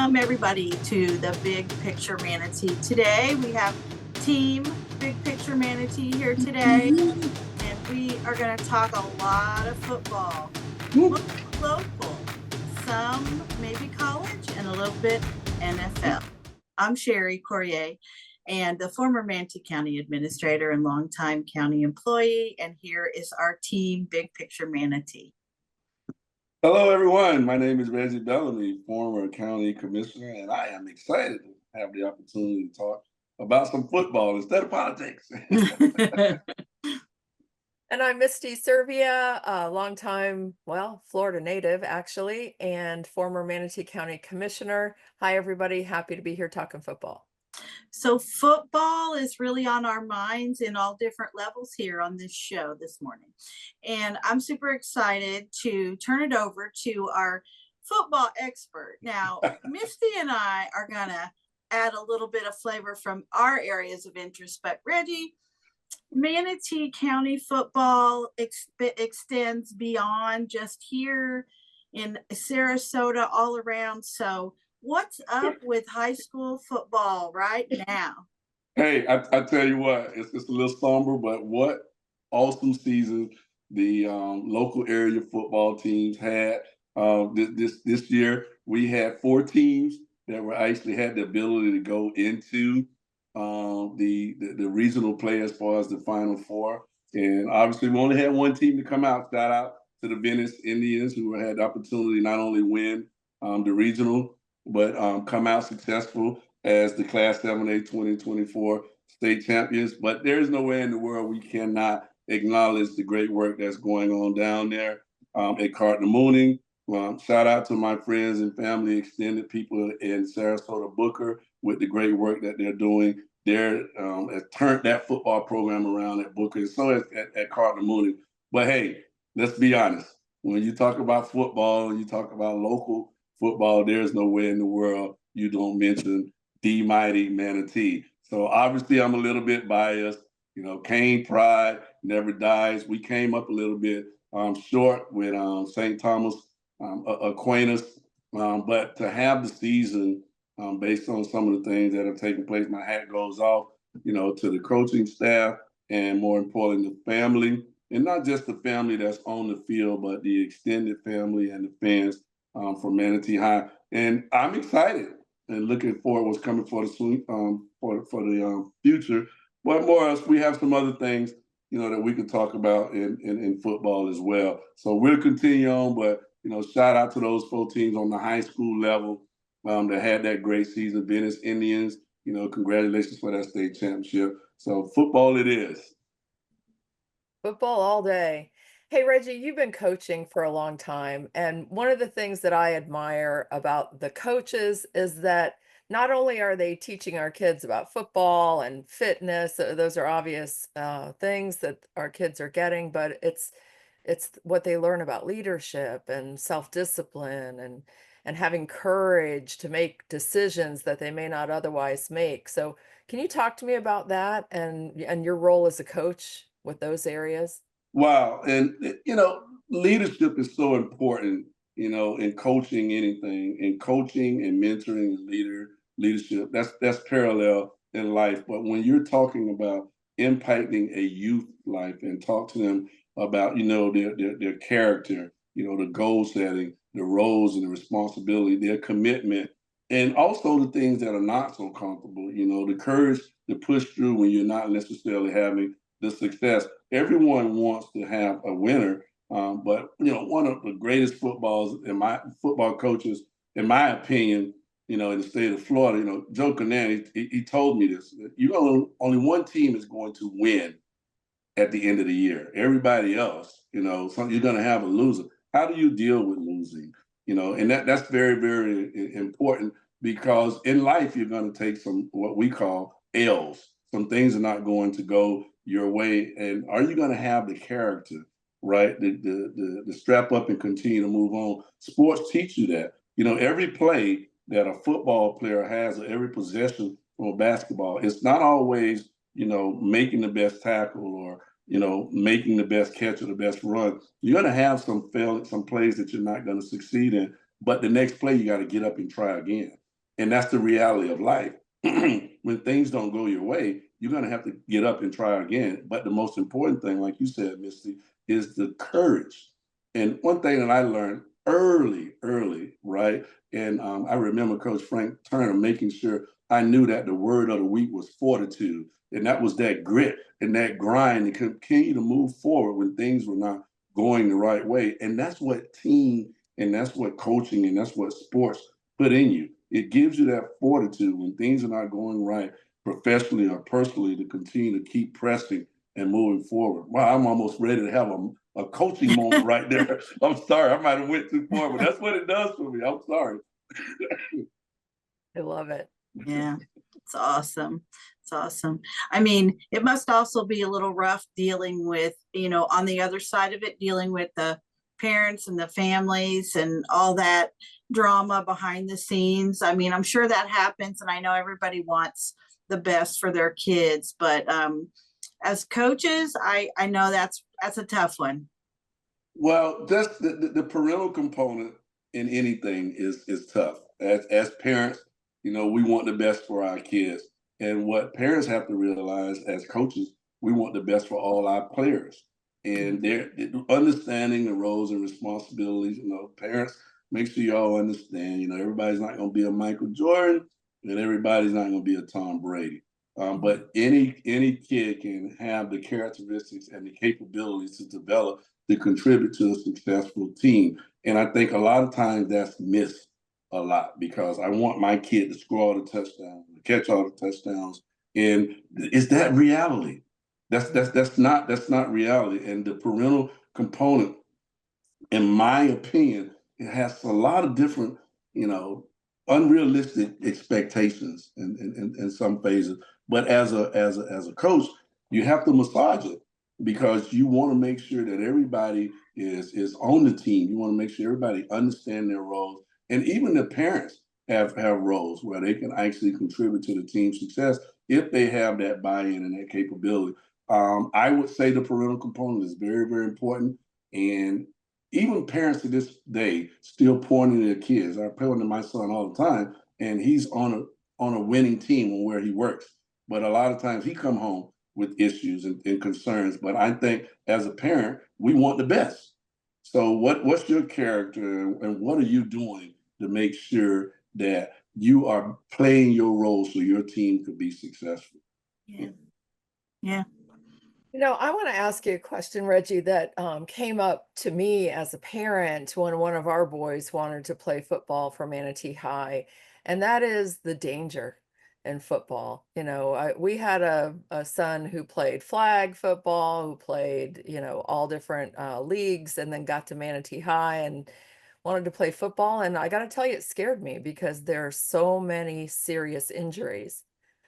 Welcome everybody to the Big Picture Manatee. Today we have Team Big Picture Manatee here today, and we are going to talk a lot of football, mostly local, some maybe college, and a little bit NFL. I'm Sherry Courier, and the former Manatee County Administrator and longtime county employee, and here is our team Big Picture Manatee. Hello, everyone. My name is Reggie Bellamy, former county commissioner, and I am excited to have the opportunity to talk about some football instead of politics. And I'm Misty Servia, a longtime, Florida native, actually, and former Manatee County Commissioner. Hi, everybody. Happy to be here talking football. So football is really on our minds in all different levels here on this show this morning. And I'm super excited to turn it over to our football expert. Now, Misty and I are going to add a little bit of flavor from our areas of interest, but Reggie, Manatee County football extends beyond just here in Sarasota all around. So what's up with high school football right now? Hey, I tell you what, it's a little somber, but what awesome season the local area football teams had. This year, we had 4 teams that were actually had the ability to go into the regional play as far as the Final Four. And obviously, we only had one team to come out. Shout out to the Venice Indians, who had the opportunity not only win the regional, but come out successful as the Class 7A 2024 state champions. But there's no way in the world we cannot acknowledge the great work that's going on down there at Cardinal Mooning. Shout out to my friends and family, extended people in Sarasota Booker with the great work that they're doing. They're has turned that football program around at Booker, and so at Cardinal Mooning. But hey, let's be honest. When you talk about football and you talk about local football, there's no way in the world you don't mention the mighty Manatee. So obviously I'm a little bit biased. You know, Cane pride never dies. We came up a little bit short with St. Thomas Aquinas, but to have the season based on some of the things that have taken place, my hat goes off, to the coaching staff and more importantly, the family, and not just the family that's on the field, but the extended family and the fans from Manatee High. And I'm excited and looking forward to what's coming for the future. But more or less, we have some other things, that we could talk about in football as well. So we'll continue on, but shout out to those 4 teams on the high school level that had that great season. Venice Indians, congratulations for that state championship. So football it is. Football all day. Hey, Reggie, you've been coaching for a long time. And one of the things that I admire about the coaches is that not only are they teaching our kids about football and fitness, those are obvious things that our kids are getting, but it's what they learn about leadership and self-discipline and having courage to make decisions that they may not otherwise make. So can you talk to me about that and your role as a coach with those areas? Wow. And, leadership is so important, in coaching anything, in coaching and mentoring and leadership. That's parallel in life. But when you're talking about impacting a youth life and talk to them about, their character, the goal setting, the roles and the responsibility, their commitment, and also the things that are not so comfortable, the courage to push through when you're not necessarily having the success. Everyone wants to have a winner, but one of the greatest football coaches, in my opinion, in the state of Florida, Joe Cannan, he told me this: only one team is going to win at the end of the year. Everybody else, you're going to have a loser. How do you deal with losing? And that's very, very important, because in life you're going to take some what we call L's. Some things are not going to go your way, and are you going to have the character, right? The strap up and continue to move on. Sports teach you that. Every play that a football player has, or every possession from basketball, it's not always making the best tackle or making the best catch or the best run. You're going to have some plays that you're not going to succeed in, but the next play you got to get up and try again. And that's the reality of life. When things don't go your way, you're going to have to get up and try again. But the most important thing, like you said, Misty, is the courage. And one thing that I learned early, right? And I remember Coach Frank Turner making sure I knew that the word of the week was fortitude. And that was that grit and that grind to continue to move forward when things were not going the right way. And that's what team and that's what coaching and that's what sports put in you. It gives you that fortitude when things are not going right professionally or personally to continue to keep pressing and moving forward. Wow, I'm almost ready to have a coaching moment right there. I'm sorry, I might have went too far, but that's what it does for me. I'm sorry. I love it. Yeah, it's awesome. It's awesome. I mean, it must also be a little rough dealing with, on the other side of it, dealing with the parents and the families and all that drama behind the scenes. I mean, I'm sure that happens, and I know everybody wants the best for their kids, but as coaches, I know that's a tough one. Well, just the parental component in anything is tough. As parents, we want the best for our kids. And what parents have to realize as coaches, we want the best for all our players. And they're understanding the roles and responsibilities, parents, make sure y'all understand, everybody's not gonna be a Michael Jordan and everybody's not gonna be a Tom Brady. But any kid can have the characteristics and the capabilities to develop to contribute to a successful team. And I think a lot of times that's missed a lot because I want my kid to score all the touchdowns, catch all the touchdowns. And is that reality? That's not reality. And the parental component, in my opinion, it has a lot of different, unrealistic expectations in some phases. But as a coach, you have to massage it because you want to make sure that everybody is on the team. You want to make sure everybody understand their roles, and even the parents have roles where they can actually contribute to the team's success if they have that buy-in and that capability. I would say the parental component is very, very important, and even parents to this day still pointing to their kids. I point to my son all the time, and he's on a winning team where he works. But a lot of times he come home with issues and concerns. But I think as a parent, we want the best. So what's your character and what are you doing to make sure that you are playing your role so your team could be successful? Yeah. Yeah. I want to ask you a question, Reggie, that came up to me as a parent when one of our boys wanted to play football for Manatee High, and that is the danger in football. We had a son who played flag football, who played, all different leagues, and then got to Manatee High and wanted to play football. And I got to tell you, it scared me because there are so many serious injuries.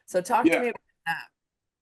So talk to Yeah. me about that.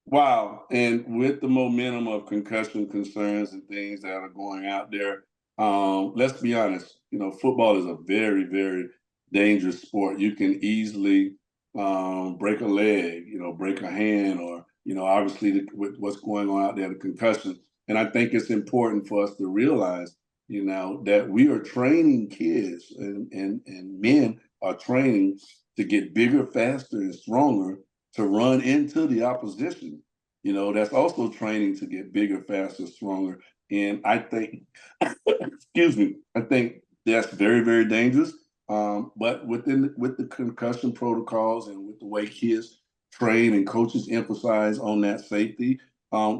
Wow. And with the momentum of concussion concerns and things that are going out there, let's be honest, football is a very, very dangerous sport. You can easily break a leg, break a hand, or, obviously with what's going on out there, the concussion. And I think it's important for us to realize, that we are training kids and men are training to get bigger, faster, and stronger to run into the opposition. That's also training to get bigger, faster, stronger. And I think, excuse me, I think that's very, very dangerous. But with the concussion protocols and with the way kids train and coaches emphasize on that safety,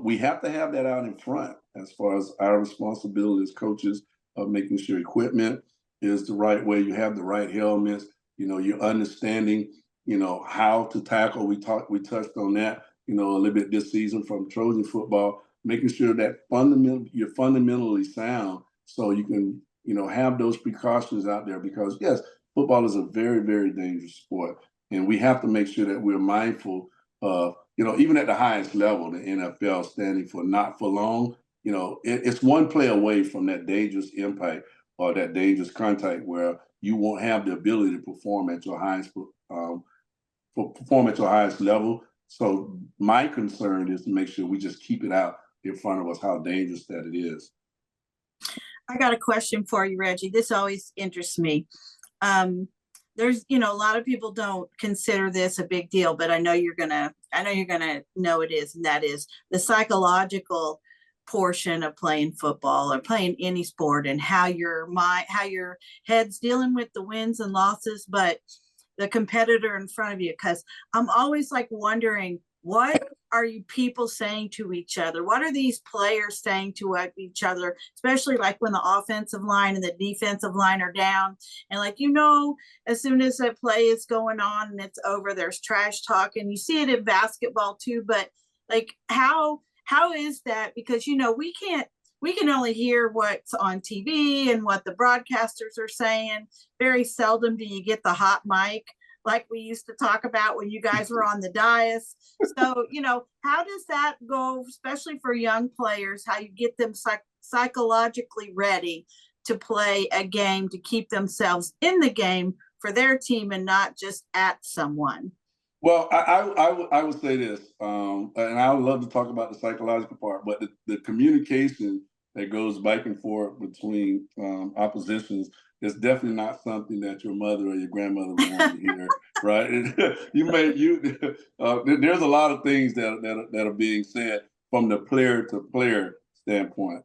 we have to have that out in front as far as our responsibility as coaches of making sure equipment is the right way. You have the right helmets. You're understanding how to tackle. We touched on that, a little bit this season from Trojan football, making sure that you're fundamentally sound so you can, have those precautions out there because yes, football is a very, very dangerous sport. And we have to make sure that we're mindful of, even at the highest level, the NFL standing for not for long, it's one play away from that dangerous impact or that dangerous contact where you won't have the ability to perform at your highest level. So my concern is to make sure we just keep it out in front of us how dangerous that it is. I got a question for you, Reggie. This always interests me. Um, there's, a lot of people don't consider this a big deal, but I know you're gonna know it is, and that is the psychological portion of playing football or playing any sport, and how your head's dealing with the wins and losses, but the competitor in front of you. Because I'm always like wondering, what are you people saying to each other? What are these players saying to each other, especially like when the offensive line and the defensive line are down? And like, as soon as that play is going on and it's over, there's trash talk. And you see it in basketball too. But like, how is that? Because we can only hear what's on TV and what the broadcasters are saying. Very seldom do you get the hot mic like we used to talk about when you guys were on the dais. So, how does that go, especially for young players, how you get them psychologically ready to play a game, to keep themselves in the game for their team and not just at someone? Well, I would say this, and I would love to talk about the psychological part, but the communication that goes back and forth between oppositions is definitely not something that your mother or your grandmother would want to hear, right? There's a lot of things that are being said from the player to player standpoint,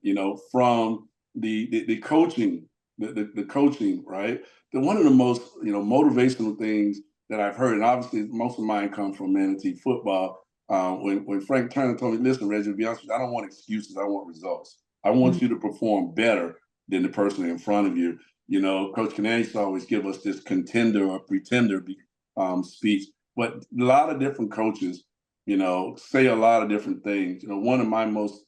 from the coaching, the coaching, right? One of the most motivational things that I've heard, and obviously most of mine come from Manatee football. When Frank Turner told me, "Listen, Reggie, to be honest with you, I don't want excuses. I want results. I want you to perform better than the person in front of you." Coach Canaan used to always give us this contender or pretender speech, but a lot of different coaches, say a lot of different things. One of my most,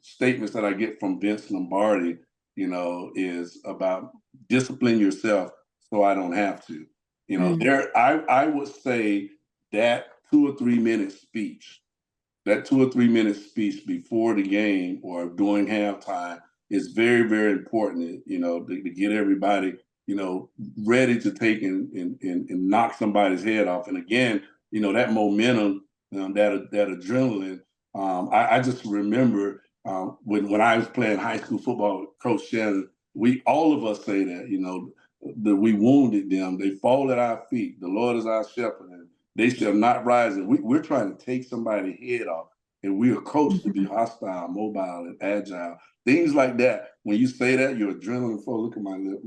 statements that I get from Vince Lombardi, is about discipline yourself so I don't have to. I would say that 2 or 3 minute speech, that 2 or 3 minute speech before the game or during halftime is very, very important, to get everybody, ready to take and knock somebody's head off. And again, that momentum, that adrenaline. I just remember when I was playing high school football, Coach Shannon, all of us say that, that we wounded them. They fall at our feet. The Lord is our shepherd, and they shall not rise. And we're trying to take somebody's head off. And we are coached to be hostile, mobile, and agile. Things like that. When you say that, your adrenaline flow. Look at my lip.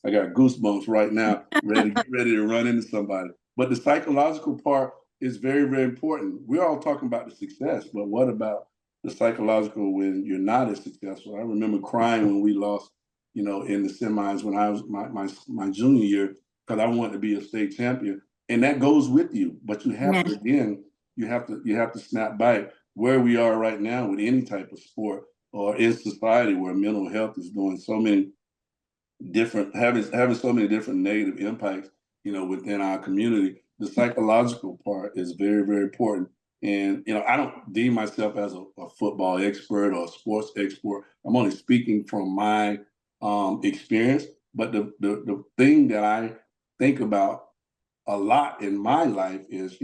I got goosebumps right now, ready to run into somebody. But the psychological part is very, very important. We're all talking about the success, but what about the psychological when you're not as successful? I remember crying when we lost, in the semis when I was my junior year, because I wanted to be a state champion. And that goes with you. But you have to, again, you have to snap back. Where we are right now with any type of sport or in society where mental health is doing so many different, having so many different negative impacts, within our community, the psychological part is very, very important. And, I don't deem myself as a football expert or a sports expert. I'm only speaking from my experience. But the thing that I think about a lot in my life is,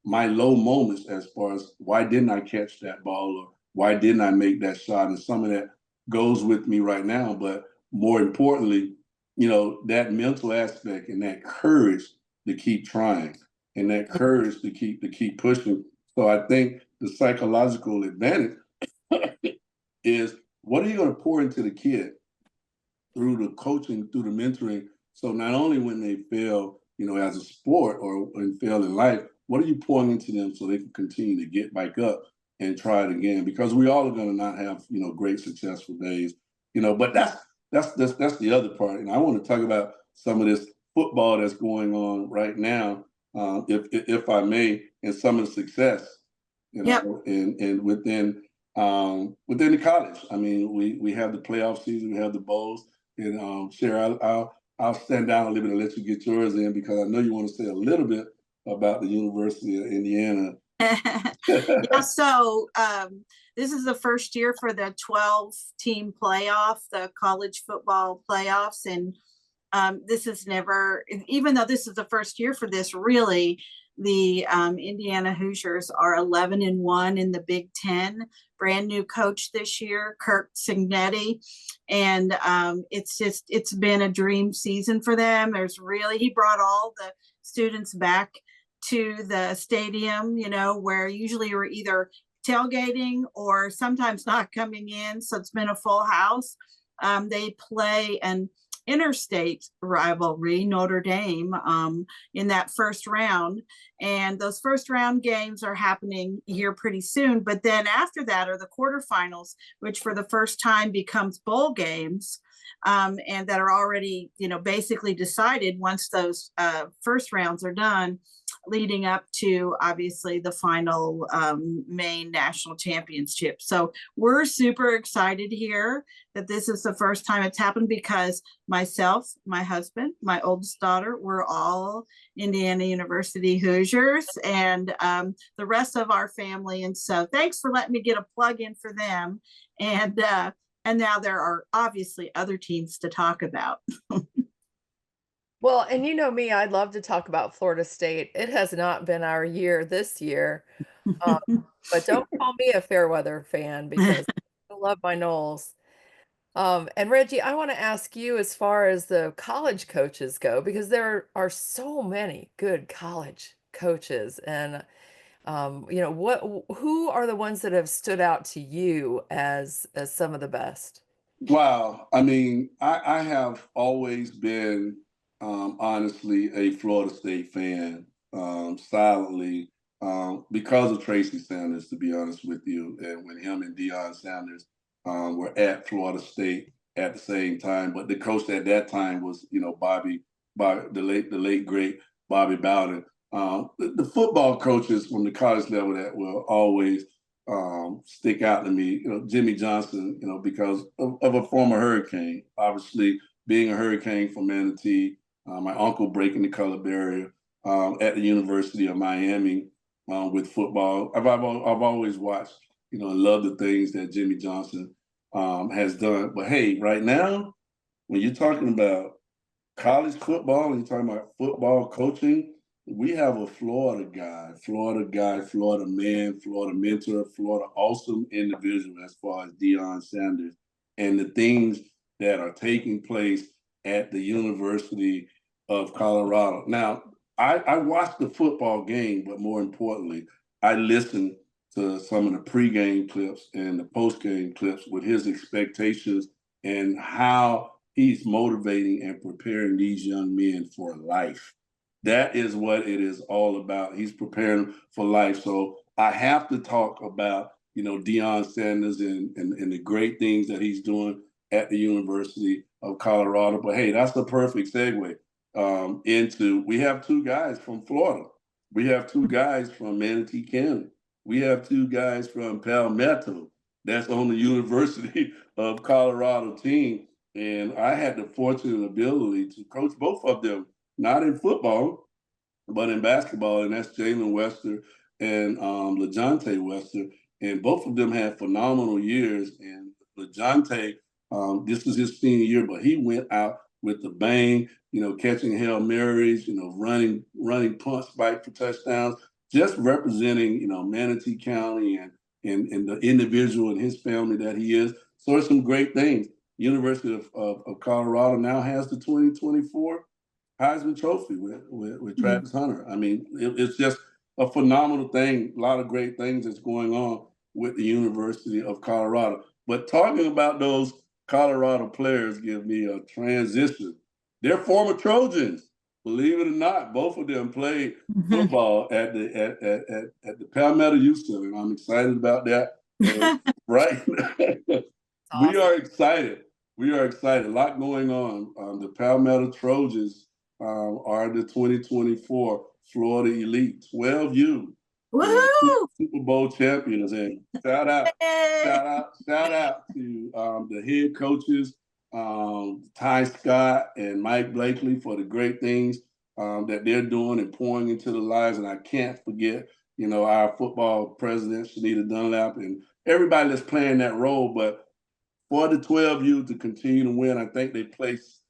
my low moments as far as why didn't I catch that ball or why didn't I make that shot? And some of that goes with me right now. But more importantly, that mental aspect and that courage to keep trying and that courage to keep pushing. So I think the psychological advantage is, what are you going to pour into the kid through the coaching, through the mentoring? So not only when they fail, as a sport or when fail in life, what are you pouring into them so they can continue to get back up and try it again? Because we all are going to not have, great successful days, but that's the other part. And I want to talk about some of this football that's going on right now, if I may, and some of the success, and within the college. I mean, we have the playoff season, we have the bowls, and Cher, I'll stand down a little bit and let you get yours in, because I know you want to say a little bit about the University of Indiana. Yeah, so this is the first year for the 12-team playoff, the college football playoffs. And this is never, even though this is the first year for this, really, the Indiana Hoosiers are 11-1 in the Big Ten. Brand new coach this year, Kirk Signetti, and it's been a dream season for them. He brought all the students back to the stadium, where usually you're either tailgating or sometimes not coming in. So it's been a full house. They play an interstate rivalry, Notre Dame, in that first round. And those first round games are happening here pretty soon. But then after that are the quarterfinals, which for the first time becomes bowl games. And that are already, basically decided once those first rounds are done, leading up to obviously the final main national championship. So we're super excited here that this is the first time it's happened, because myself, my husband, my oldest daughter, we're all Indiana University Hoosiers, and the rest of our family. And so thanks for letting me get a plug in for them. And now there are obviously other teams to talk about. Well, and you know me, I'd love to talk about Florida State. It has not been our year this year, um, but don't call me a fair weather fan because I love my Knowles. And Reggie, I want to ask you as far as the college coaches go, because there are so many good college coaches, and who are the ones that have stood out to you as some of the best? Wow. I mean, I have always been, honestly, a Florida State fan, silently, because of Tracy Sanders, to be honest with you. And when him and Deion Sanders were at Florida State at the same time, but the coach at that time was, Bobby, the late great Bobby Bowden. The football coaches from the college level that will always stick out to me. Jimmy Johnson, because of a former Hurricane, obviously being a Hurricane from Manatee, my uncle breaking the color barrier at the University of Miami with football. I've always watched, and loved the things that Jimmy Johnson has done. But hey, right now, when you're talking about college football and you're talking about football coaching, we have a Florida guy, Florida man, Florida mentor, Florida awesome individual as far as Deion Sanders and the things that are taking place at the University of Colorado. Now, I watched the football game, but more importantly, I listened to some of the pregame clips and the postgame clips with his expectations and how he's motivating and preparing these young men for life. That is what it is all about. He's preparing for life. So I have to talk about, Deion Sanders and the great things that he's doing at the University of Colorado. But hey, that's the perfect segue into, we have two guys from Florida. We have two guys from Manatee County. We have two guys from Palmetto that's on the University of Colorado team. And I had the fortunate ability to coach both of them, not in football, but in basketball, and that's Jalen Wester and LaJohntay Wester. And both of them had phenomenal years. And LaJohntay, this was his senior year, but he went out with the bang, catching Hail Marys, running punt spike for touchdowns, just representing, Manatee County and the individual and his family that he is. So it's some great things. University of Colorado now has the 2024 Heisman Trophy with Travis Hunter. I mean, it's just a phenomenal thing. A lot of great things that's going on with the University of Colorado. But talking about those Colorado players give me a transition. They're former Trojans, believe it or not. Both of them played football at the Palmetto Youth Center, and I'm excited about that. Right, we are excited. We are excited. A lot going on. The Palmetto Trojans are the 2024 Florida Elite 12U Super Bowl champions. And shout out to the head coaches, Ty Scott and Mike Blakely, for the great things that they're doing and pouring into the lives. And I can't forget, our football president, Shanita Dunlap, and everybody that's playing that role. But for the 12U to continue to win, I think they placed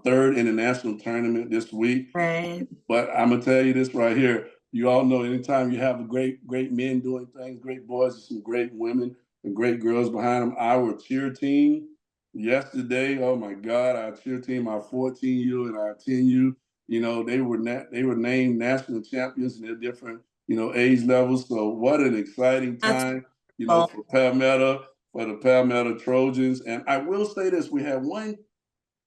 third in the national tournament this week. Right. But I'm going to tell you this right here. you all know anytime you have a great men doing things, great boys and some great women and great girls behind them. Our cheer team yesterday, oh my God, our cheer team, our 14U and our 10U, they were named national champions in their different, age levels. So what an exciting That's time, cool. for Palmetto, for the Palmetto Trojans. And I will say this, we have one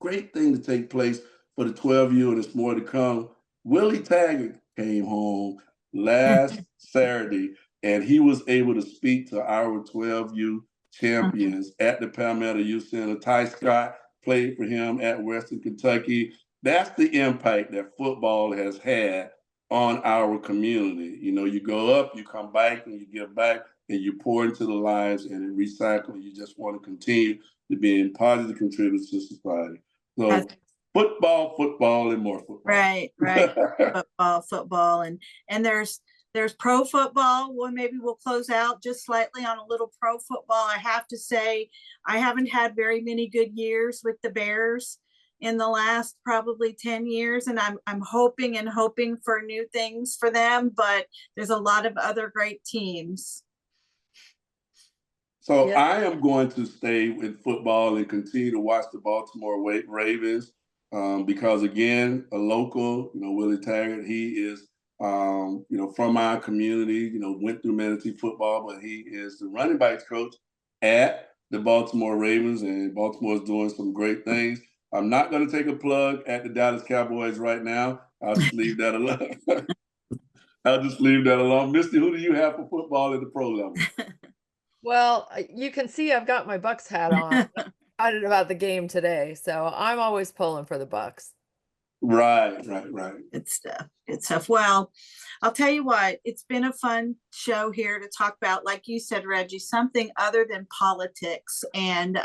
great thing to take place for the 12U, and it's more to come. Willie Taggart came home last Saturday, and he was able to speak to our 12U champions at the Palmetto Youth Center. Ty Scott played for him at Western Kentucky. That's the impact that football has had on our community. You go up, you come back, and you give back, and you pour into the lives and recycle. You just want to continue to be positive contributors to society. So football, and more football. Right. football, and there's pro football. Well, maybe we'll close out just slightly on a little pro football. I have to say, I haven't had very many good years with the Bears in the last probably 10 years, and I'm hoping for new things for them. But there's a lot of other great teams. So I am going to stay with football and continue to watch the Baltimore Ravens because, again, a local, Willie Taggart, he is, from our community, went through Manatee football, but he is the running backs coach at the Baltimore Ravens, and Baltimore is doing some great things. I'm not going to take a plug at the Dallas Cowboys right now. I'll just leave that alone. Misty, who do you have for football at the pro level? Well, you can see I've got my Bucks hat on. I'm excited about the game today, so I'm always pulling for the Bucks. Right. Good stuff. Well, I'll tell you what, it's been a fun show here to talk about, like you said, Reggie, something other than politics. And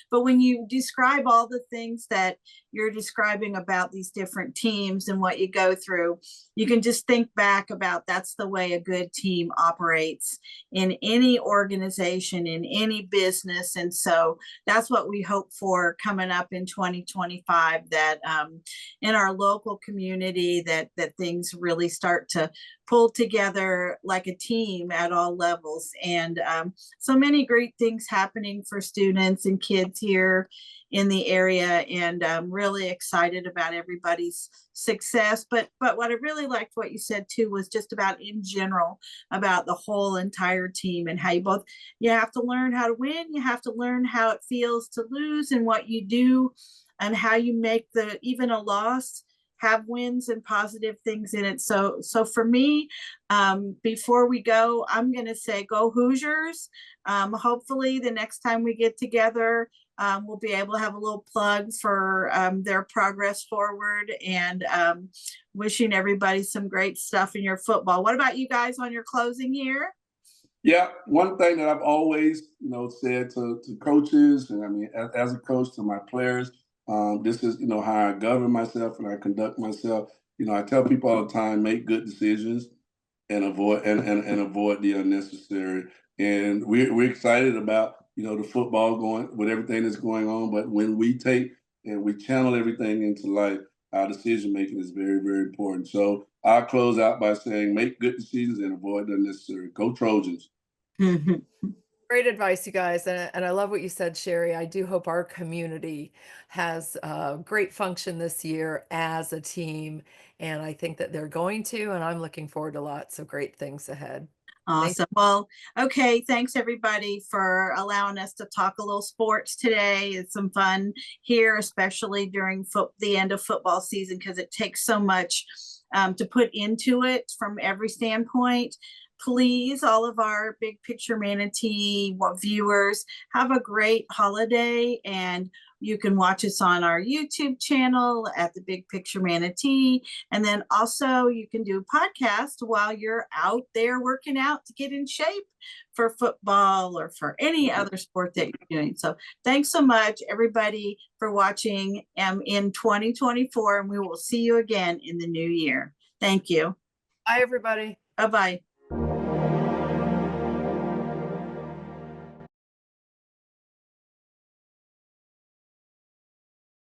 but when you describe all the things that you're describing about these different teams and what you go through, you can just think back about that's the way a good team operates in any organization, in any business. And so that's what we hope for coming up in 2025, that in our local community, that things really start to pull together like a team at all levels. And so many great things happening for students and kids here in the area, and I'm really excited about everybody's success. But what I really liked what you said too was just about in general, about the whole entire team, and how you have to learn how to win, you have to learn how it feels to lose, and what you do and how you make even a loss have wins and positive things in it. So for me, before we go, I'm going to say go Hoosiers. Hopefully the next time we get together, we'll be able to have a little plug for their progress forward, and wishing everybody some great stuff in your football. What about you guys on your closing here? Yeah, one thing that I've always, said to coaches, and I mean, as a coach to my players, this is, how I govern myself and I conduct myself. I tell people all the time, make good decisions and avoid avoid the unnecessary. And we're excited about, the football going with everything that's going on. But when we take and we channel everything into life, our decision making is very, very important. So I'll close out by saying, make good decisions and avoid the unnecessary. Go Trojans. Great advice, you guys. And I love what you said, Sherry. I do hope our community has great function this year as a team. And I think that they're going to, and I'm looking forward to lots of great things ahead. Awesome. Well, okay. Thanks everybody for allowing us to talk a little sports today. It's some fun here, especially during the end of football season, because it takes so much to put into it from every standpoint. Please, all of our Big Picture Manatee viewers, have a great holiday, and you can watch us on our YouTube channel at the Big Picture Manatee. And then also you can do a podcast while you're out there working out to get in shape for football or for any other sport that you're doing. So thanks so much, everybody, for watching in 2024, and we will see you again in the new year. Thank you. Bye, everybody. Bye-bye.